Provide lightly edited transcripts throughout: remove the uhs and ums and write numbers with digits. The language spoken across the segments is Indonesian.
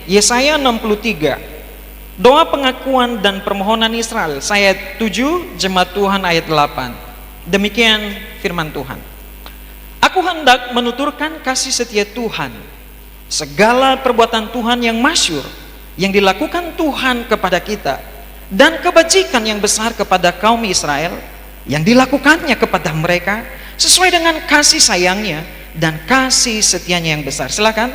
Yesaya 63, doa pengakuan dan permohonan Israel, ayat 7, jemaat Tuhan ayat 8. Demikian firman Tuhan. Aku hendak menuturkan kasih setia Tuhan, segala perbuatan Tuhan yang masyhur, yang dilakukan Tuhan kepada kita, dan kebajikan yang besar kepada kaum Israel, yang dilakukannya kepada mereka, sesuai dengan kasih sayangnya dan kasih setianya yang besar. Silakan.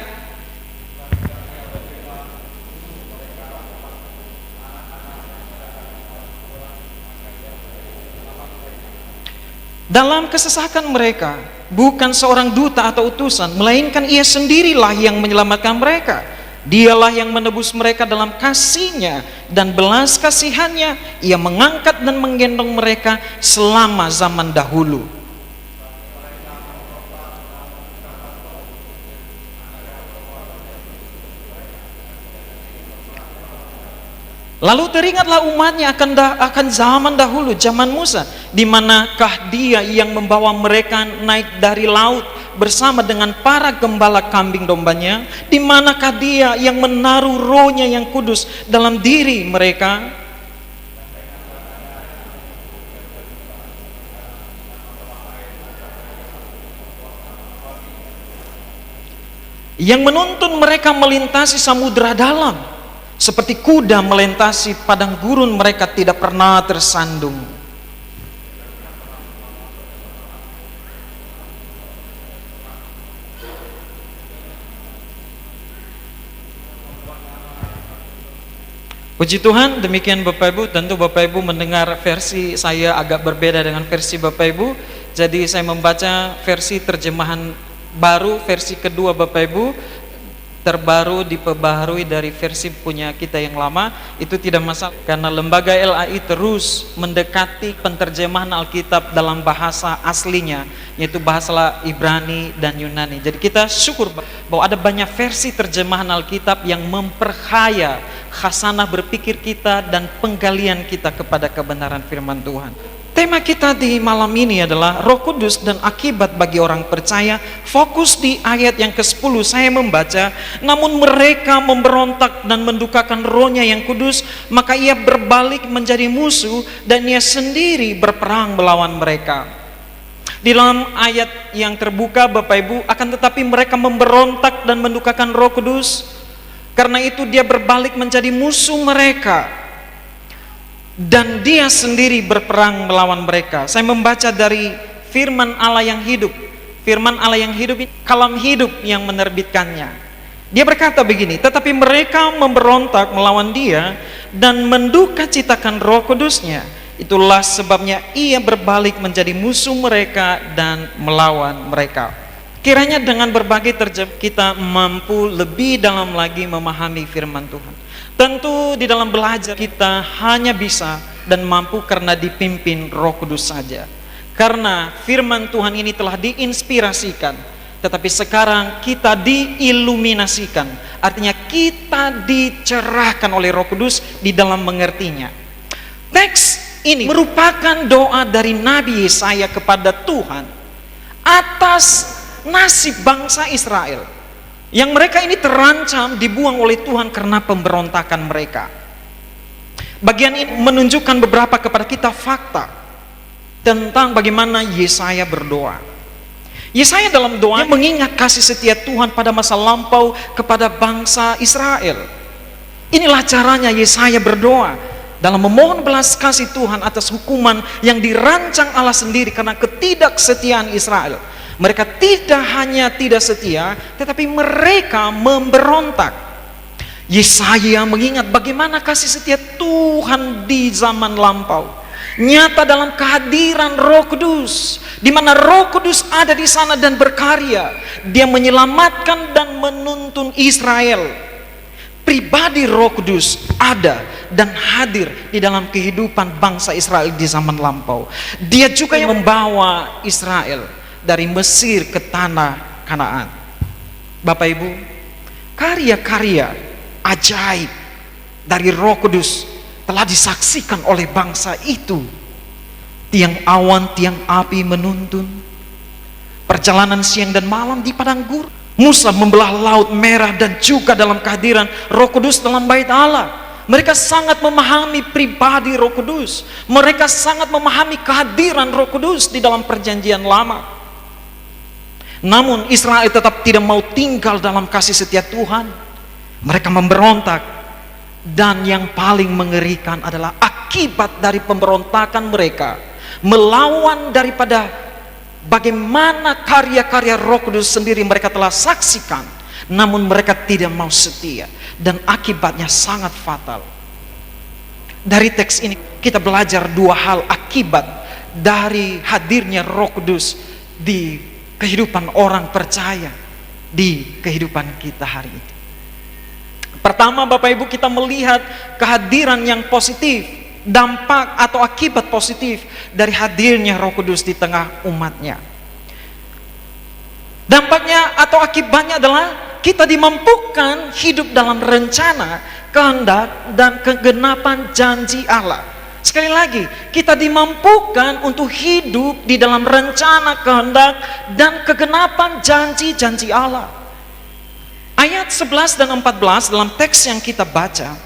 Dalam kesesakan mereka, bukan seorang duta atau utusan, melainkan ia sendirilah yang menyelamatkan mereka. Dialah yang menebus mereka dalam kasih-Nya dan belas kasihan-Nya. Ia mengangkat dan menggendong mereka selama zaman dahulu. Lalu teringatlah umatnya akan zaman dahulu, zaman Musa, di manakah dia yang membawa mereka naik dari laut bersama dengan para gembala kambing dombanya? Di manakah dia yang menaruh rohnya yang kudus dalam diri mereka? Yang menuntun mereka melintasi samudera dalam, seperti kuda melintasi padang gurun, mereka tidak pernah tersandung. Puji Tuhan, demikian Bapak Ibu. Tentu Bapak Ibu mendengar versi saya agak berbeda dengan versi Bapak Ibu. Jadi saya membaca versi terjemahan baru, versi kedua Bapak Ibu, terbaru diperbaharui dari versi punya kita yang lama. Itu tidak masalah, karena lembaga LAI terus mendekati penterjemahan Alkitab dalam bahasa aslinya, yaitu bahasa Ibrani dan Yunani. Jadi kita syukur bahwa ada banyak versi terjemahan Alkitab yang memperkaya khasanah berpikir kita dan penggalian kita kepada kebenaran firman Tuhan. Tema kita di malam ini adalah Roh Kudus dan akibat bagi orang percaya. Fokus di ayat yang ke-10 saya membaca, namun mereka memberontak dan mendukakan rohnya yang kudus, maka ia berbalik menjadi musuh dan ia sendiri berperang melawan mereka. Di dalam ayat yang terbuka Bapak Ibu, akan tetapi mereka memberontak dan mendukakan Roh Kudus, karena itu dia berbalik menjadi musuh mereka dan dia sendiri berperang melawan mereka. Saya membaca dari firman Allah yang hidup. Firman Allah yang hidup, kalam hidup yang menerbitkannya. Dia berkata begini, tetapi mereka memberontak melawan dia dan mendukacitakan Roh Kudusnya. Itulah sebabnya ia berbalik menjadi musuh mereka dan melawan mereka. Kiranya dengan berbagai terjemahan kita mampu lebih dalam lagi memahami firman Tuhan. Tentu di dalam belajar kita hanya bisa dan mampu karena dipimpin Roh Kudus saja. Karena firman Tuhan ini telah diinspirasikan, tetapi sekarang kita diiluminasikan. Artinya kita dicerahkan oleh Roh Kudus di dalam mengertinya. Teks ini merupakan doa dari Nabi Yesaya kepada Tuhan atas nasib bangsa Israel, yang mereka ini terancam dibuang oleh Tuhan karena pemberontakan mereka. Bagian ini menunjukkan beberapa kepada kita fakta tentang bagaimana Yesaya berdoa. Yesaya dalam doa mengingat kasih setia Tuhan pada masa lampau kepada bangsa Israel. Inilah caranya Yesaya berdoa dalam memohon belas kasih Tuhan atas hukuman yang dirancang Allah sendiri karena ketidaksetiaan Israel. Mereka tidak hanya tidak setia, tetapi mereka memberontak. Yesaya mengingat bagaimana kasih setia Tuhan di zaman lampau, nyata dalam kehadiran Roh Kudus, di mana Roh Kudus ada di sana dan berkarya. Dia menyelamatkan dan menuntun Israel. Pribadi Roh Kudus ada dan hadir di dalam kehidupan bangsa Israel di zaman lampau. Dia juga yang membawa Israel dari Mesir ke tanah Kanaan. Bapak Ibu, karya-karya ajaib dari Roh Kudus telah disaksikan oleh bangsa itu. Tiang awan, tiang api menuntun, perjalanan siang dan malam di padang gurun, Musa membelah laut merah dan juga dalam kehadiran Roh Kudus dalam bait Allah. Mereka sangat memahami pribadi Roh Kudus. Mereka sangat memahami kehadiran Roh Kudus di dalam perjanjian lama. Namun Israel tetap tidak mau tinggal dalam kasih setia Tuhan. Mereka memberontak. Dan yang paling mengerikan adalah akibat dari pemberontakan mereka melawan daripada bagaimana karya-karya Roh Kudus sendiri mereka telah saksikan, namun mereka tidak mau setia, dan akibatnya sangat fatal. Dari teks ini kita belajar dua hal akibat dari hadirnya Roh Kudus di kehidupan orang percaya, di kehidupan kita hari ini. Pertama, Bapak Ibu, kita melihat kehadiran yang positif, dampak atau akibat positif dari hadirnya Roh Kudus di tengah umatnya. Dampaknya atau akibatnya adalah kita dimampukan hidup dalam rencana, kehendak, dan kegenapan janji Allah. Sekali lagi, kita dimampukan untuk hidup di dalam rencana, kehendak, dan kegenapan janji-janji Allah. Ayat 11 dan 14 dalam teks yang kita baca,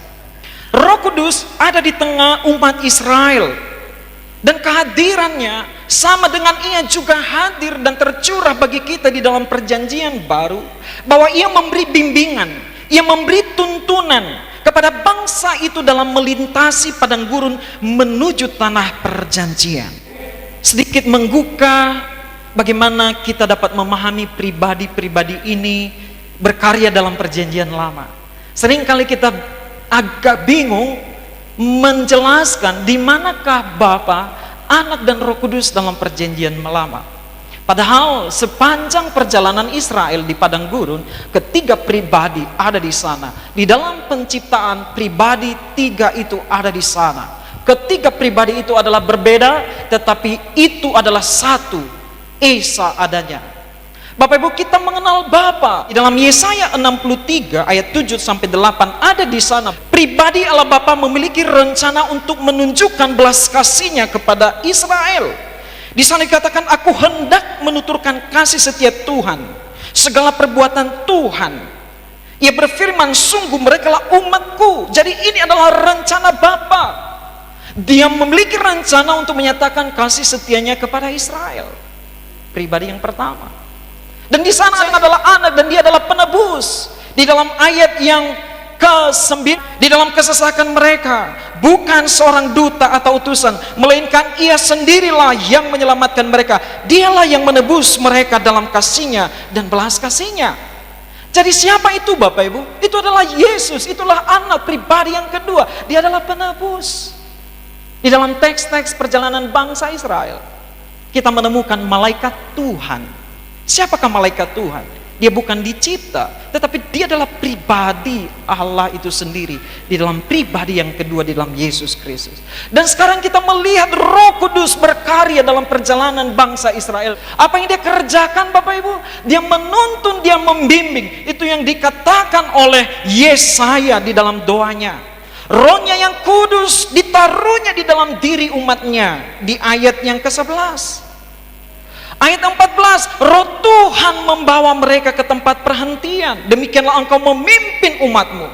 Roh Kudus ada di tengah umat Israel, dan kehadirannya sama dengan ia juga hadir dan tercurah bagi kita di dalam perjanjian baru, bahwa ia memberi bimbingan, ia memberi tuntunan kepada bangsa itu dalam melintasi padang gurun menuju tanah perjanjian. Sedikit menggugah bagaimana kita dapat memahami pribadi-pribadi ini berkarya dalam perjanjian lama. Seringkali kita agak bingung menjelaskan di manakah Bapa, Anak, dan Roh Kudus dalam perjanjian lama. Padahal sepanjang perjalanan Israel di padang gurun, ketiga pribadi ada di sana. Di dalam penciptaan, pribadi tiga itu ada di sana. Ketiga pribadi itu adalah berbeda, tetapi itu adalah satu, Esa adanya. Bapak Ibu, kita mengenal Bapa. Di dalam Yesaya 63 ayat 7 sampai 8 ada di sana. Pribadi Allah Bapa memiliki rencana untuk menunjukkan belas kasih-Nya kepada Israel. Di sana dikatakan, aku hendak menuturkan kasih setia Tuhan, segala perbuatan Tuhan. Ia berfirman, sungguh merekalah umatku. Jadi ini adalah rencana Bapa. Dia memiliki rencana untuk menyatakan kasih setianya kepada Israel. Pribadi yang pertama. Dan di sana adalah anak, dan dia adalah penebus. Di dalam ayat yang ke-9, di dalam kesesakan mereka bukan seorang duta atau utusan, melainkan ia sendirilah yang menyelamatkan mereka. Dialah yang menebus mereka dalam kasih-Nya dan belas kasih-Nya. Jadi siapa itu Bapak Ibu? Itu adalah Yesus, itulah anak pribadi yang kedua. Dia adalah penebus. Di dalam teks-teks perjalanan bangsa Israel, kita menemukan malaikat Tuhan. Siapakah malaikat Tuhan? Dia bukan dicipta, tetapi dia adalah pribadi Allah itu sendiri di dalam pribadi yang kedua, di dalam Yesus Kristus. Dan sekarang kita melihat Roh Kudus berkarya dalam perjalanan bangsa Israel. Apa yang dia kerjakan Bapak Ibu? Dia menuntun, dia membimbing. Itu yang dikatakan oleh Yesaya di dalam doanya. Roh-Nya yang kudus ditaruhnya di dalam diri umatnya, di ayat yang ke-11. Ayat 14, Roh Tuhan membawa mereka ke tempat perhentian. Demikianlah engkau memimpin umatmu.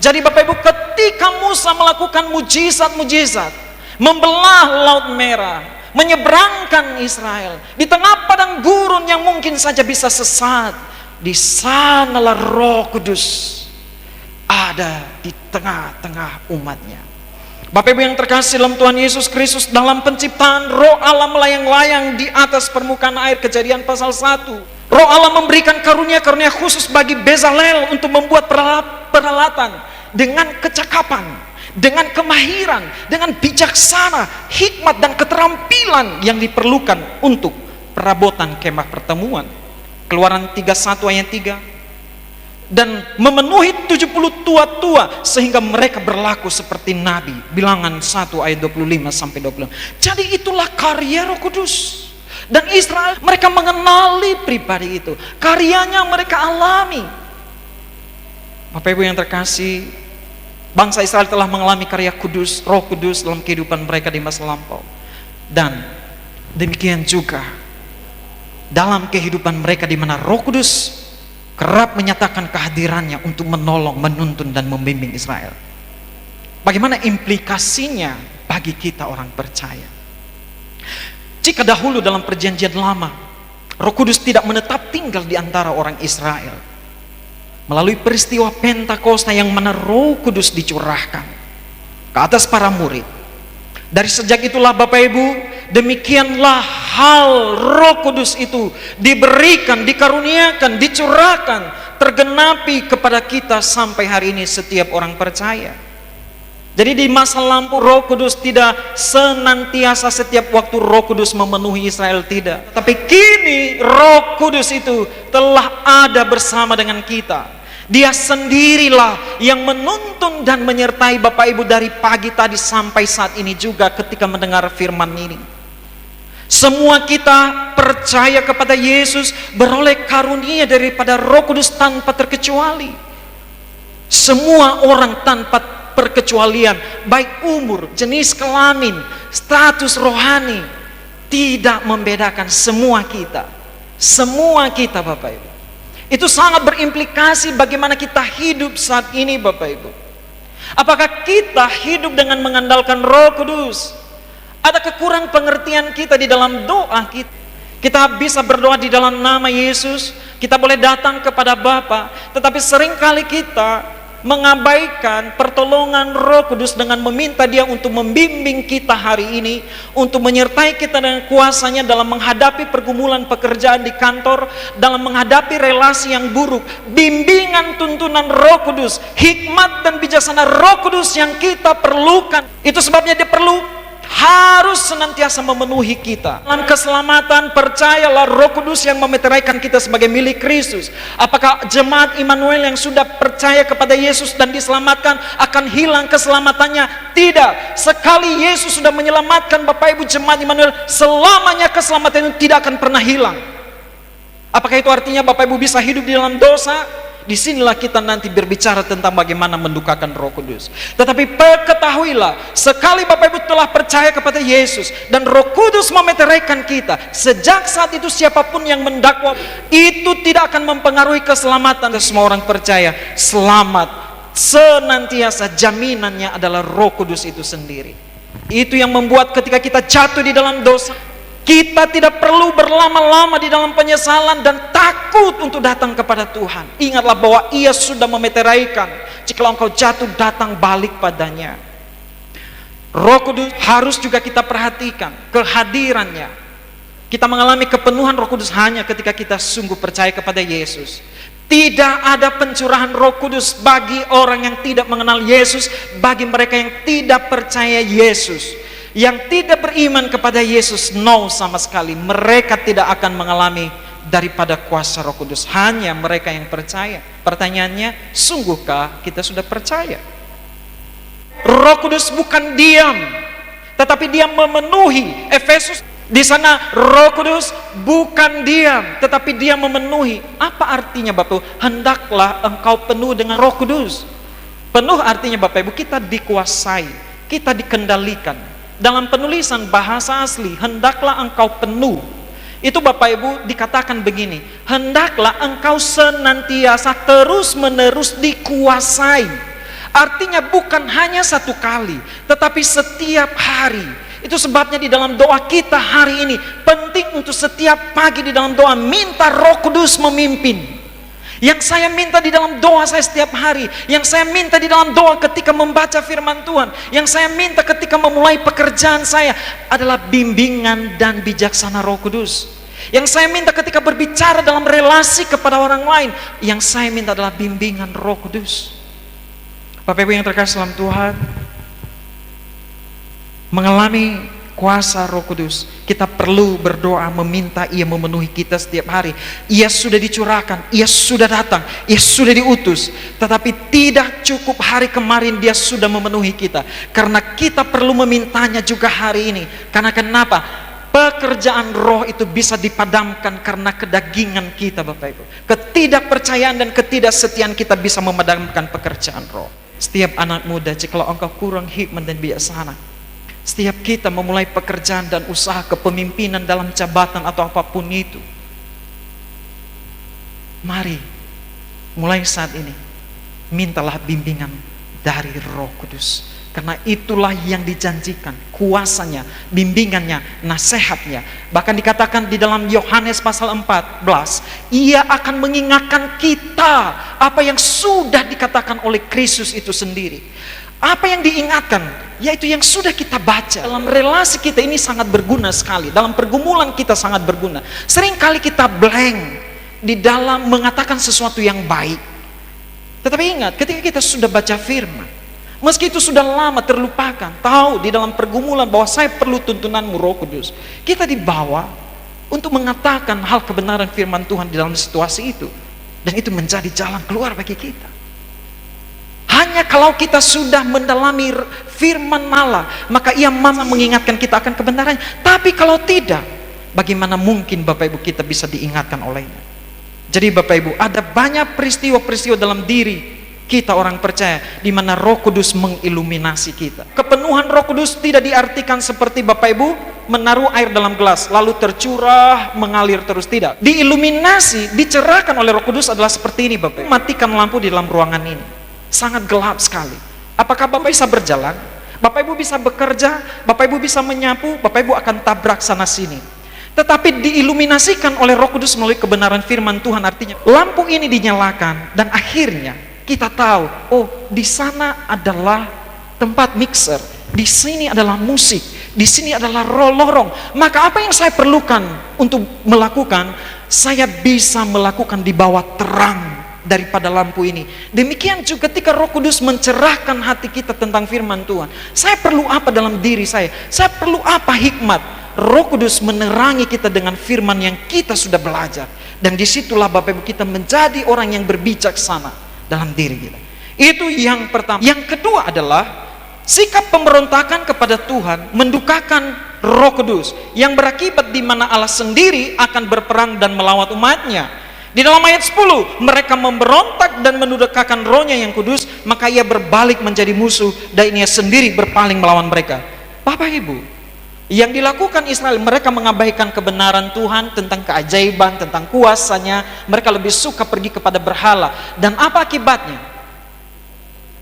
Jadi Bapak Ibu, ketika Musa melakukan mujizat-mujizat, membelah laut merah, menyeberangkan Israel di tengah padang gurun yang mungkin saja bisa sesat, di sanalah Roh Kudus ada di tengah-tengah umatnya. Bapak Ibu yang terkasih dalam Tuhan Yesus Kristus, dalam penciptaan Roh Allah melayang-layang di atas permukaan air. Kejadian pasal 1. Roh Allah memberikan karunia-karunia khusus bagi Bezalel untuk membuat peralatan dengan kecakapan, dengan kemahiran, dengan bijaksana, hikmat dan keterampilan yang diperlukan untuk perabotan kemah pertemuan. Keluaran 31 ayat 3. Dan memenuhi 70 tua-tua sehingga mereka berlaku seperti nabi. Bilangan 1 ayat 25 sampai 26. Jadi itulah karya Roh Kudus. Dan Israel, mereka mengenali pribadi itu. Karyanya mereka alami. Bapak Ibu yang terkasih, bangsa Israel telah mengalami karya kudus, Roh Kudus dalam kehidupan mereka di masa lampau. Dan demikian juga dalam kehidupan mereka di mana Roh Kudus kerap menyatakan kehadirannya untuk menolong, menuntun, dan membimbing Israel. Bagaimana implikasinya bagi kita orang percaya? Jika dahulu dalam perjanjian lama, Roh Kudus tidak menetap tinggal di antara orang Israel, melalui peristiwa Pentakosta yang mana Roh Kudus dicurahkan ke atas para murid. Dari sejak itulah Bapak Ibu, demikianlah hal Roh Kudus itu diberikan, dikaruniakan, dicurahkan, tergenapi kepada kita sampai hari ini setiap orang percaya. Jadi di masa lampau Roh Kudus tidak senantiasa setiap waktu Roh Kudus memenuhi Israel, tidak. Tapi kini Roh Kudus itu telah ada bersama dengan kita. Dia sendirilah yang menuntun dan menyertai Bapak Ibu dari pagi tadi sampai saat ini juga ketika mendengar firman ini. Semua kita percaya kepada Yesus beroleh karunia daripada Roh Kudus tanpa terkecuali. Semua orang tanpa perkecualian, baik umur, jenis kelamin, status rohani, tidak membedakan semua kita Bapak Ibu. Itu sangat berimplikasi bagaimana kita hidup saat ini Bapak Ibu. Apakah kita hidup dengan mengandalkan Roh Kudus? Ada kekurangan pengertian kita di dalam doa kita. Kita bisa berdoa di dalam nama Yesus, kita boleh datang kepada Bapa, tetapi seringkali kita mengabaikan pertolongan Roh Kudus dengan meminta Dia untuk membimbing kita hari ini, untuk menyertai kita dengan kuasanya dalam menghadapi pergumulan pekerjaan di kantor, dalam menghadapi relasi yang buruk. Bimbingan tuntunan Roh Kudus, hikmat dan bijaksana Roh Kudus yang kita perlukan. Itu sebabnya Dia perlu harus senantiasa memenuhi kita. Dalam keselamatan, percayalah Roh Kudus yang memeteraikan kita sebagai milik Kristus. Apakah jemaat Immanuel yang sudah percaya kepada Yesus dan diselamatkan akan hilang keselamatannya? Tidak. Sekali Yesus sudah menyelamatkan Bapak Ibu jemaat Immanuel, selamanya keselamatan itu tidak akan pernah hilang. Apakah itu artinya Bapak Ibu bisa hidup di dalam dosa? Disinilah kita nanti berbicara tentang bagaimana mendukakan Roh Kudus. Tetapi ketahuilah, sekali Bapak Ibu telah percaya kepada Yesus dan Roh Kudus memeteraikan kita, sejak saat itu siapapun yang mendakwa itu tidak akan mempengaruhi keselamatan. Semua orang percaya selamat senantiasa, jaminannya adalah Roh Kudus itu sendiri. Itu yang membuat ketika kita jatuh di dalam dosa, kita tidak perlu berlama-lama di dalam penyesalan dan takut untuk datang kepada Tuhan. Ingatlah bahwa Ia sudah memeteraikan. Jika engkau jatuh, datang balik padanya. Roh Kudus harus juga kita perhatikan kehadirannya. Kita mengalami kepenuhan Roh Kudus hanya ketika kita sungguh percaya kepada Yesus. Tidak ada pencurahan Roh Kudus bagi orang yang tidak mengenal Yesus, bagi mereka yang tidak percaya Yesus. Yang tidak beriman kepada Yesus, no sama sekali. Mereka tidak akan mengalami daripada kuasa Roh Kudus. Hanya mereka yang percaya. Pertanyaannya, sungguhkah kita sudah percaya? Roh Kudus bukan diam, tetapi Dia memenuhi. Efesus di sana Roh Kudus bukan diam, tetapi Dia memenuhi. Apa artinya Bapak? Hendaklah engkau penuh dengan Roh Kudus. Penuh artinya Bapak Ibu, kita dikuasai, kita dikendalikan. Dalam penulisan bahasa asli, hendaklah engkau penuh. Itu Bapak Ibu dikatakan begini, hendaklah engkau senantiasa terus-menerus dikuasai. Artinya bukan hanya satu kali, tetapi setiap hari. Itu sebabnya di dalam doa kita hari ini penting untuk setiap pagi di dalam doa minta Roh Kudus memimpin. Yang saya minta di dalam doa saya setiap hari, yang saya minta di dalam doa ketika membaca firman Tuhan, yang saya minta ketika memulai pekerjaan saya adalah bimbingan dan bijaksana Roh Kudus. Yang saya minta ketika berbicara dalam relasi kepada orang lain, yang saya minta adalah bimbingan Roh Kudus. Bapak Ibu yang terkasih dalam Tuhan, mengalami kuasa Roh Kudus, kita perlu berdoa meminta Ia memenuhi kita setiap hari. Ia sudah dicurahkan, Ia sudah datang, Ia sudah diutus. Tetapi tidak cukup hari kemarin Dia sudah memenuhi kita, karena kita perlu memintanya juga hari ini. Karena kenapa? Pekerjaan roh itu bisa dipadamkan karena kedagingan kita Bapak Ibu. Ketidakpercayaan dan ketidaksetiaan kita bisa memadamkan pekerjaan roh. Setiap anak muda, jikalau engkau kurang hikmat dan bijaksana, setiap kita memulai pekerjaan dan usaha kepemimpinan dalam jabatan atau apapun itu, mari mulai saat ini, mintalah bimbingan dari Roh Kudus. Karena itulah yang dijanjikan, kuasanya, bimbingannya, nasihatnya. Bahkan dikatakan di dalam Yohanes pasal 14, Ia akan mengingatkan kita apa yang sudah dikatakan oleh Kristus itu sendiri. Apa yang diingatkan? Yaitu yang sudah kita baca. Dalam relasi kita ini sangat berguna sekali. Dalam pergumulan kita sangat berguna. Seringkali kita blank di dalam mengatakan sesuatu yang baik. Tetapi ingat, ketika kita sudah baca firman, meski itu sudah lama terlupakan, tahu di dalam pergumulan bahwa saya perlu tuntunanmu Roh Kudus, kita dibawa untuk mengatakan hal kebenaran firman Tuhan di dalam situasi itu. Dan itu menjadi jalan keluar bagi kita. Hanya kalau kita sudah mendalami firman Allah, maka Ia mampu mengingatkan kita akan kebenarannya. Tapi kalau tidak, bagaimana mungkin Bapak Ibu kita bisa diingatkan olehnya? Jadi Bapak Ibu, ada banyak peristiwa-peristiwa dalam diri kita orang percaya di mana Roh Kudus mengiluminasi kita. Kepenuhan Roh Kudus tidak diartikan seperti Bapak Ibu menaruh air dalam gelas lalu tercurah mengalir terus, tidak. Diiluminasi, dicerahkan oleh Roh Kudus adalah seperti ini Bapak Ibu. Matikan lampu di dalam ruangan ini. Sangat gelap sekali. Apakah Bapak bisa berjalan? Bapak Ibu bisa bekerja? Bapak Ibu bisa menyapu? Bapak Ibu akan tabrak sana sini. Tetapi diiluminasikan oleh Roh Kudus melalui kebenaran firman Tuhan, artinya lampu ini dinyalakan dan akhirnya kita tahu, oh di sana adalah tempat mixer, di sini adalah musik, di sini adalah lorong. Maka apa yang saya perlukan untuk melakukan, saya bisa melakukan di bawah terang daripada lampu ini. Demikian juga ketika Roh Kudus mencerahkan hati kita tentang firman Tuhan, saya perlu apa dalam diri saya? Saya perlu apa hikmat? Roh Kudus menerangi kita dengan firman yang kita sudah belajar. Dan disitulah Bapak Ibu kita menjadi orang yang berbijaksana dalam diri kita. Itu yang pertama. Yang kedua adalah sikap pemberontakan kepada Tuhan mendukakan Roh Kudus, yang berakibat di mana Allah sendiri akan berperang dan melawan umatnya. Di dalam ayat 10, mereka memberontak dan mendukakan Rohnya yang kudus, maka Ia berbalik menjadi musuh dan Ia sendiri berpaling melawan mereka. Bapak Ibu, yang dilakukan Israel, mereka mengabaikan kebenaran Tuhan tentang keajaiban, tentang kuasanya. Mereka lebih suka pergi kepada berhala. Dan apa akibatnya?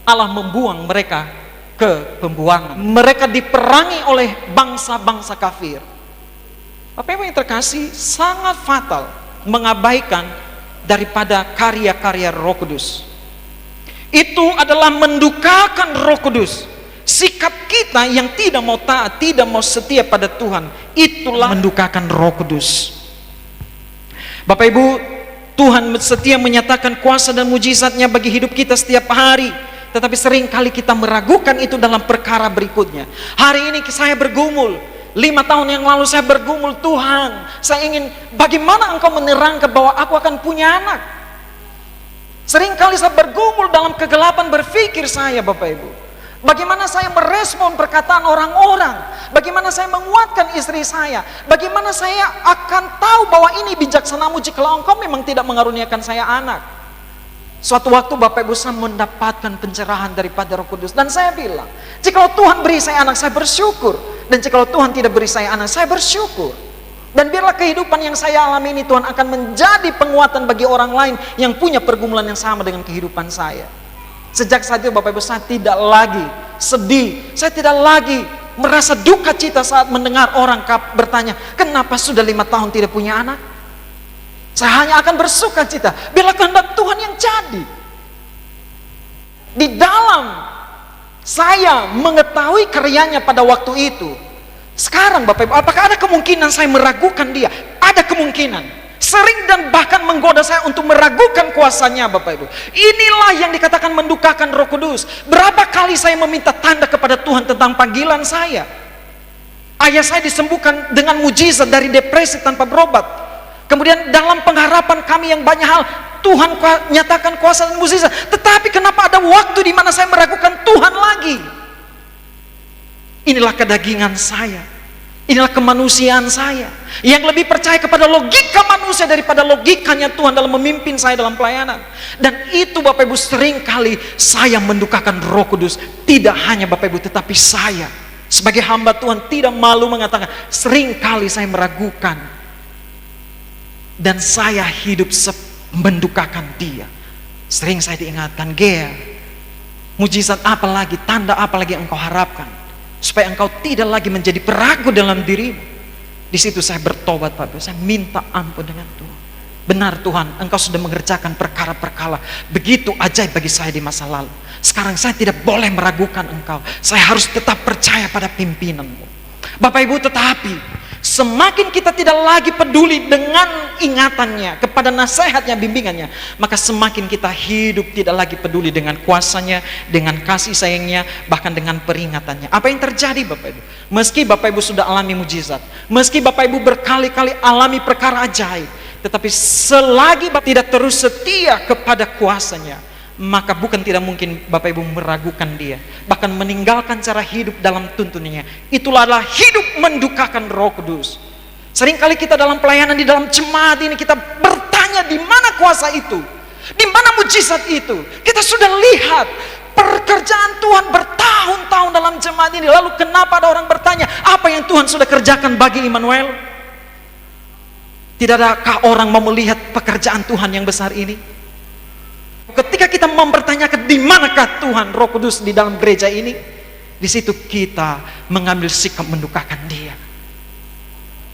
Allah membuang mereka ke pembuangan. Mereka diperangi oleh bangsa-bangsa kafir. Bapak Ibu yang terkasih, sangat fatal mengabaikan daripada karya-karya Roh Kudus. Itu adalah mendukakan Roh Kudus. Sikap kita yang tidak mau taat, tidak mau setia pada Tuhan, itulah mendukakan Roh Kudus. Bapak Ibu, Tuhan setia menyatakan kuasa dan mujizatnya bagi hidup kita setiap hari. Tetapi seringkali kita meragukan itu dalam perkara berikutnya. Hari ini saya bergumul, 5 tahun yang lalu saya bergumul, Tuhan, saya ingin, bagaimana Engkau menerangkan bahwa aku akan punya anak? Seringkali saya bergumul dalam kegelapan berpikir saya, Bapak Ibu. Bagaimana saya merespon perkataan orang-orang? Bagaimana saya menguatkan istri saya? Bagaimana saya akan tahu bahwa ini bijaksanamu jikalau Engkau memang tidak mengaruniakan saya anak? Suatu waktu Bapak Ibu saya mendapatkan pencerahan daripada Roh Kudus. Dan saya bilang, jikalau Tuhan beri saya anak, saya bersyukur. Dan jikalau Tuhan tidak beri saya anak, saya bersyukur. Dan biarlah kehidupan yang saya alami ini Tuhan akan menjadi penguatan bagi orang lain yang punya pergumulan yang sama dengan kehidupan saya. Sejak saat itu Bapak Ibu saya tidak lagi sedih, saya tidak lagi merasa duka cita saat mendengar orang bertanya, kenapa sudah 5 tahun tidak punya anak? Saya hanya akan bersuka cita, biarlah kehendak Tuhan yang jadi. Di dalam saya mengetahui karyanya pada waktu itu, sekarang Bapak Ibu, apakah ada kemungkinan saya meragukan dia? Ada kemungkinan. Sering dan bahkan menggoda saya untuk meragukan kuasanya Bapak Ibu. Inilah yang dikatakan mendukakan Roh Kudus. Berapa kali saya meminta tanda kepada Tuhan tentang panggilan saya. Ayah saya disembuhkan dengan mujizat dari depresi tanpa berobat. Kemudian dalam pengharapan kami yang banyak hal, Tuhan nyatakan kuasa dan mujizat. Tetapi kenapa ada waktu di mana saya meragukan Tuhan lagi? Inilah kedagingan saya. Inilah kemanusiaan saya yang lebih percaya kepada logika manusia daripada logikanya Tuhan dalam memimpin saya dalam pelayanan. Dan itu Bapak Ibu seringkali saya mendukakan Roh Kudus. Tidak hanya Bapak Ibu, tetapi saya sebagai hamba Tuhan tidak malu mengatakan, seringkali saya meragukan dan saya hidup mendukakan dia. Sering saya diingatkan, Gea, mujizat apa lagi, tanda apa lagi engkau harapkan supaya engkau tidak lagi menjadi peragu dalam dirimu. Di situ saya bertobat, Pak. Saya minta ampun dengan Tuhan. Benar Tuhan, engkau sudah mengerjakan perkara-perkara begitu ajaib bagi saya di masa lalu. Sekarang saya tidak boleh meragukan engkau. Saya harus tetap percaya pada pimpinanmu. Bapak Ibu, tetapi semakin kita tidak lagi peduli dengan ingatannya, kepada nasihatnya, bimbingannya, maka semakin kita hidup tidak lagi peduli dengan kuasanya, dengan kasih sayangnya, bahkan dengan peringatannya. Apa yang terjadi Bapak Ibu? Meski Bapak Ibu sudah alami mujizat, meski Bapak Ibu berkali-kali alami perkara ajaib, tetapi selagi Bapak tidak terus setia kepada kuasanya, maka bukan tidak mungkin Bapak Ibu meragukan dia, bahkan meninggalkan cara hidup dalam tuntunannya. Itulah adalah hidup mendukakan Roh Kudus. Seringkali kita dalam pelayanan di dalam jemaat ini kita bertanya, di mana kuasa itu? Di mana mujizat itu? Kita sudah lihat pekerjaan Tuhan bertahun-tahun dalam jemaat ini. Lalu kenapa ada orang bertanya, apa yang Tuhan sudah kerjakan bagi Immanuel? Tidak adakah orang mau melihat pekerjaan Tuhan yang besar ini? Ketika kita mempertanyakan di manakah Tuhan Roh Kudus di dalam gereja ini, di situ kita mengambil sikap mendukakan Dia.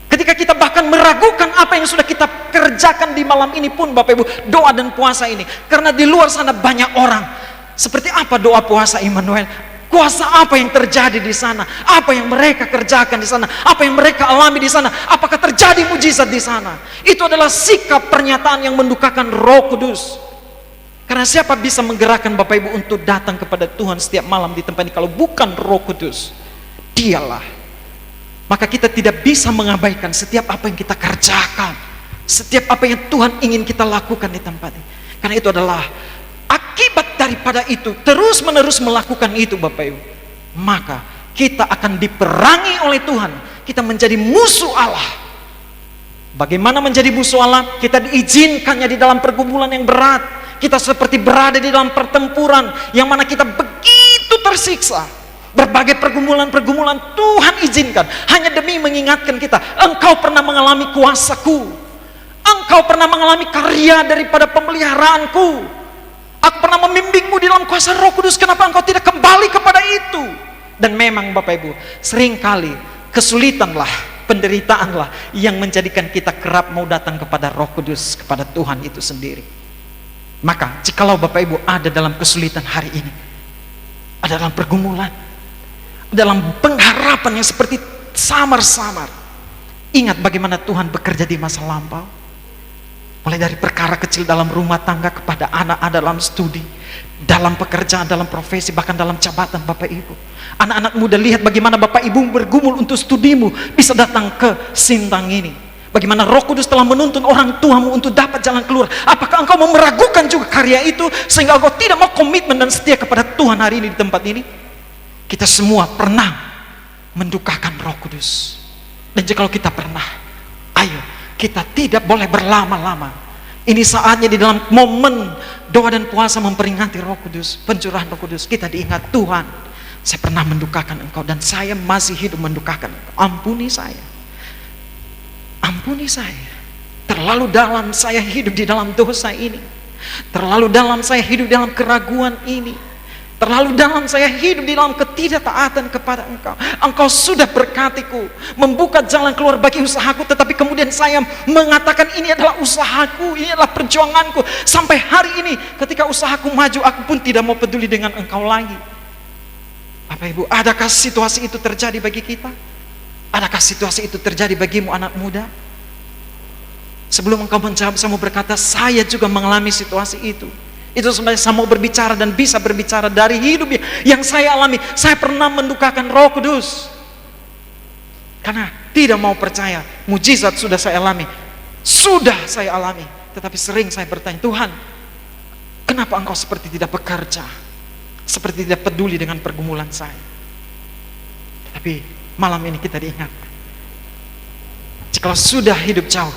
Ketika kita bahkan meragukan apa yang sudah kita kerjakan di malam ini pun, Bapak Ibu, doa dan puasa ini, karena di luar sana banyak orang. Seperti apa doa puasa Immanuel? Kuasa apa yang terjadi di sana? Apa yang mereka kerjakan di sana? Apa yang mereka alami di sana? Apakah terjadi mujizat di sana? Itu adalah sikap pernyataan yang mendukakan Roh Kudus. Karena siapa bisa menggerakkan Bapak Ibu untuk datang kepada Tuhan setiap malam di tempat ini kalau bukan Roh Kudus? Dialah. Maka kita tidak bisa mengabaikan setiap apa yang kita kerjakan, setiap apa yang Tuhan ingin kita lakukan di tempat ini. Karena itu adalah akibat daripada itu, terus menerus melakukan itu Bapak Ibu, maka kita akan diperangi oleh Tuhan. Kita menjadi musuh Allah. Bagaimana menjadi musuh Allah? Kita diizinkannya di dalam pergumulan yang berat. Kita seperti berada di dalam pertempuran yang mana kita begitu tersiksa. Berbagai pergumulan-pergumulan Tuhan izinkan hanya demi mengingatkan kita, engkau pernah mengalami kuasaku, engkau pernah mengalami karya daripada pemeliharaanku, aku pernah membimbingmu di dalam kuasa Roh Kudus. Kenapa engkau tidak kembali kepada itu? Dan memang Bapak Ibu, seringkali kesulitanlah, penderitaanlah yang menjadikan kita kerap mau datang kepada Roh Kudus, kepada Tuhan itu sendiri. Maka jikalau Bapak Ibu ada dalam kesulitan hari ini, ada dalam pergumulan, dalam pengharapan yang seperti samar-samar, ingat bagaimana Tuhan bekerja di masa lampau. Mulai dari perkara kecil dalam rumah tangga, kepada anak dalam studi, dalam pekerjaan, dalam profesi, bahkan dalam jabatan Bapak Ibu. Anak-anak muda, lihat bagaimana Bapak Ibu bergumul untuk studimu bisa datang ke Sintang ini. Bagaimana Roh Kudus telah menuntun orang tuamu untuk dapat jalan keluar. Apakah engkau mau meragukan juga karya itu sehingga engkau tidak mau komitmen dan setia kepada Tuhan hari ini di tempat ini? Kita semua pernah mendukakan Roh Kudus. Dan jika kita pernah, ayo kita tidak boleh berlama-lama. Ini saatnya di dalam momen doa dan puasa memperingati Roh Kudus, pencurahan Roh Kudus, kita diingat, Tuhan, saya pernah mendukakan engkau dan saya masih hidup mendukakan engkau. Ampuni saya. Ampuni saya. Terlalu dalam saya hidup di dalam dosa ini. Terlalu dalam saya hidup dalam keraguan ini. Terlalu dalam saya hidup di dalam ketidaktaatan kepada engkau. Engkau sudah berkatiku, membuka jalan keluar bagi usahaku, tetapi kemudian saya mengatakan ini adalah usahaku, ini adalah perjuanganku. Sampai hari ini ketika usahaku maju, aku pun tidak mau peduli dengan engkau lagi. Bapak Ibu, adakah situasi itu terjadi bagi kita? Adakah situasi itu terjadi bagimu anak muda? Sebelum engkau menjawab, saya mau berkata, saya juga mengalami situasi itu. Itu sebenarnya saya mau berbicara dan bisa berbicara dari hidup yang saya alami. Saya pernah mendukakan Roh Kudus. Karena tidak mau percaya, mujizat sudah saya alami. Sudah saya alami. Tetapi sering saya bertanya, Tuhan, kenapa engkau seperti tidak bekerja? Seperti tidak peduli dengan pergumulan saya. Tapi malam ini kita diingatkan, jika sudah hidup jauh,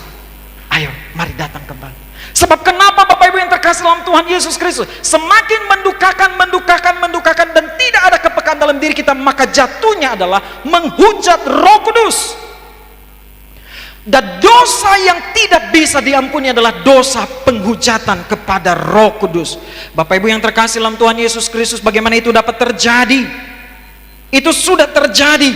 ayo mari datang kembali. Sebab kenapa Bapak Ibu yang terkasih dalam Tuhan Yesus Kristus, semakin mendukakan dan tidak ada kepekaan dalam diri kita, maka jatuhnya adalah menghujat Roh Kudus. Dan dosa yang tidak bisa diampuni adalah dosa penghujatan kepada daripada Roh Kudus. Bapak Ibu yang terkasih dalam Tuhan Yesus Kristus, bagaimana itu dapat terjadi? Itu sudah terjadi.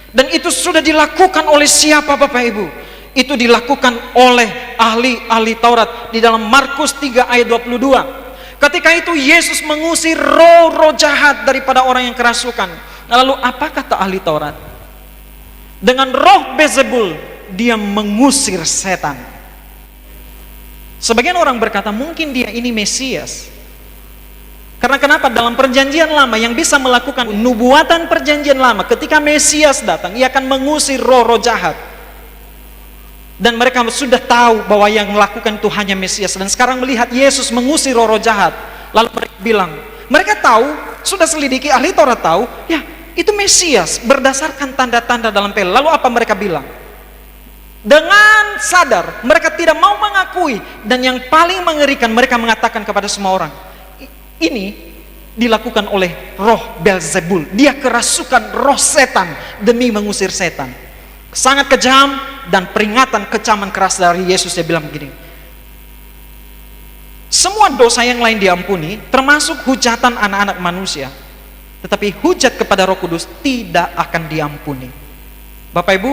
Dan itu sudah dilakukan oleh siapa Bapak Ibu? Itu dilakukan oleh ahli-ahli Taurat di dalam Markus 3 ayat 22. Ketika itu Yesus mengusir roh-roh jahat daripada orang yang kerasukan. Lalu apa kata ahli Taurat? Dengan roh Beelzebul dia mengusir setan. Sebagian orang berkata mungkin dia ini Mesias. Karena kenapa? Dalam perjanjian lama yang bisa melakukan nubuatan perjanjian lama, ketika Mesias datang, ia akan mengusir roh-roh jahat. Dan mereka sudah tahu bahwa yang melakukan itu hanya Mesias. Dan sekarang melihat Yesus mengusir roh-roh jahat, lalu mereka bilang, mereka tahu, sudah selidiki, ahli Taurat tahu, ya itu Mesias berdasarkan tanda-tanda dalam pel. Lalu apa mereka bilang? Dengan sadar mereka tidak mau mengakui, dan yang paling mengerikan mereka mengatakan kepada semua orang, ini dilakukan oleh roh Beelzebul. Dia kerasukan roh setan demi mengusir setan. Sangat kejam, dan peringatan kecaman keras dari Yesus. Dia bilang begini, semua dosa yang lain diampuni, termasuk hujatan anak-anak manusia, tetapi hujat kepada Roh Kudus tidak akan diampuni. Bapak Ibu,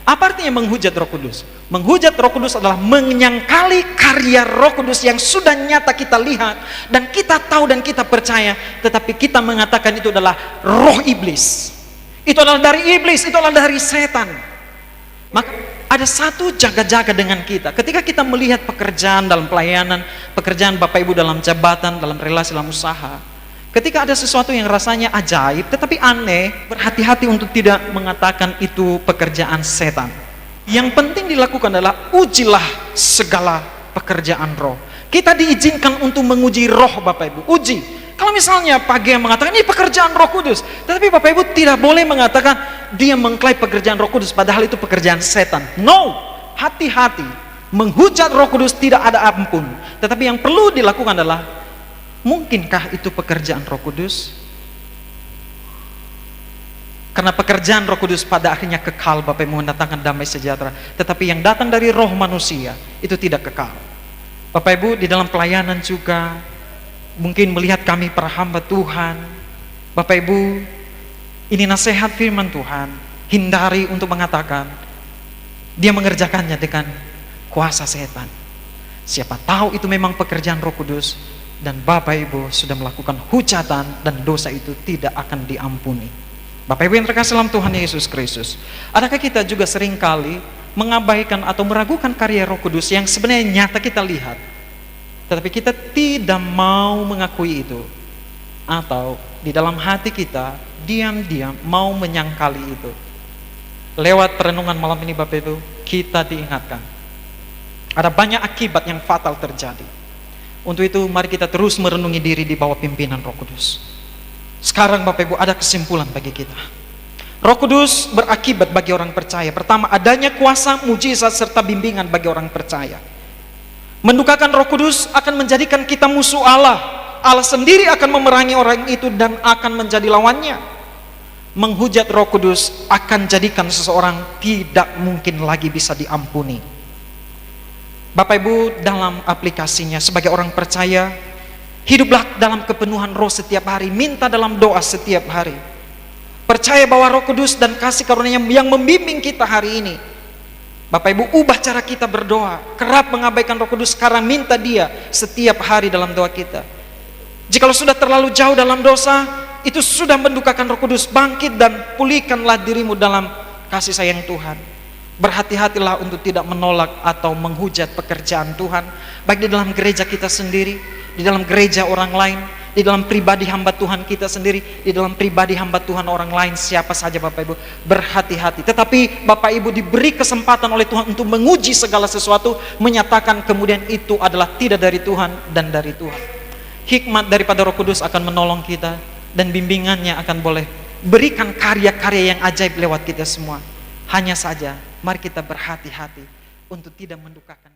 apa artinya menghujat Roh Kudus? Menghujat Roh Kudus adalah menyangkali karya Roh Kudus yang sudah nyata kita lihat dan kita tahu dan kita percaya, tetapi kita mengatakan itu adalah roh iblis. Itu adalah dari iblis, itu adalah dari setan. Maka ada satu jaga-jaga dengan kita. Ketika kita melihat pekerjaan dalam pelayanan, pekerjaan Bapak Ibu dalam jabatan, dalam relasi, dalam usaha, ketika ada sesuatu yang rasanya ajaib tetapi aneh, berhati-hati untuk tidak mengatakan itu pekerjaan setan. Yang penting dilakukan adalah ujilah segala pekerjaan roh. Kita diizinkan untuk menguji roh Bapak Ibu, uji. Kalau misalnya pagi yang mengatakan ini pekerjaan Roh Kudus, tetapi Bapak Ibu tidak boleh mengatakan dia mengklaim pekerjaan Roh Kudus padahal itu pekerjaan setan. No, hati-hati. Menghujat Roh Kudus tidak ada ampun. Tetapi yang perlu dilakukan adalah, mungkinkah itu pekerjaan Roh Kudus? Karena pekerjaan Roh Kudus pada akhirnya kekal Bapak Ibu, mendatangkan damai sejahtera. Tetapi yang datang dari roh manusia itu tidak kekal. Bapak Ibu di dalam pelayanan juga, mungkin melihat kami para hamba Tuhan, Bapak Ibu, ini nasihat firman Tuhan, hindari untuk mengatakan dia mengerjakannya dengan kuasa setan. Siapa tahu itu memang pekerjaan Roh Kudus, dan Bapak Ibu sudah melakukan hujatan dan dosa itu tidak akan diampuni. Bapak Ibu yang terkasih dalam Tuhan Yesus Kristus, adakah kita juga seringkali mengabaikan atau meragukan karya Roh Kudus yang sebenarnya nyata kita lihat, tetapi kita tidak mau mengakui itu, atau di dalam hati kita diam-diam mau menyangkali itu? Lewat perenungan malam ini Bapak Ibu, kita diingatkan ada banyak akibat yang fatal terjadi. Untuk itu mari kita terus merenungi diri di bawah pimpinan Roh Kudus. Sekarang Bapak Ibu ada kesimpulan bagi kita. Roh Kudus berakibat bagi orang percaya. Pertama, adanya kuasa, mujizat serta bimbingan bagi orang percaya. Mendukakan Roh Kudus akan menjadikan kita musuh Allah. Allah sendiri akan memerangi orang itu dan akan menjadi lawannya. Menghujat Roh Kudus akan jadikan seseorang tidak mungkin lagi bisa diampuni. Bapak Ibu, dalam aplikasinya sebagai orang percaya, hiduplah dalam kepenuhan roh setiap hari, minta dalam doa setiap hari. Percaya bahwa Roh Kudus dan kasih karunia yang membimbing kita hari ini. Bapak Ibu, ubah cara kita berdoa. Kerap mengabaikan Roh Kudus, sekarang minta dia setiap hari dalam doa kita. Jikalau sudah terlalu jauh dalam dosa, itu sudah mendukakan Roh Kudus. Bangkit dan pulihkanlah dirimu dalam kasih sayang Tuhan. Berhati-hatilah untuk tidak menolak atau menghujat pekerjaan Tuhan, baik di dalam gereja kita sendiri, di dalam gereja orang lain, di dalam pribadi hamba Tuhan kita sendiri, di dalam pribadi hamba Tuhan orang lain, siapa saja Bapak Ibu. Berhati-hati. Tetapi Bapak Ibu diberi kesempatan oleh Tuhan untuk menguji segala sesuatu, menyatakan kemudian itu adalah tidak dari Tuhan dan dari Tuhan. Hikmat daripada Roh Kudus akan menolong kita, dan bimbingannya akan boleh berikan karya-karya yang ajaib lewat kita semua. Hanya saja mari kita berhati-hati untuk tidak mendukakan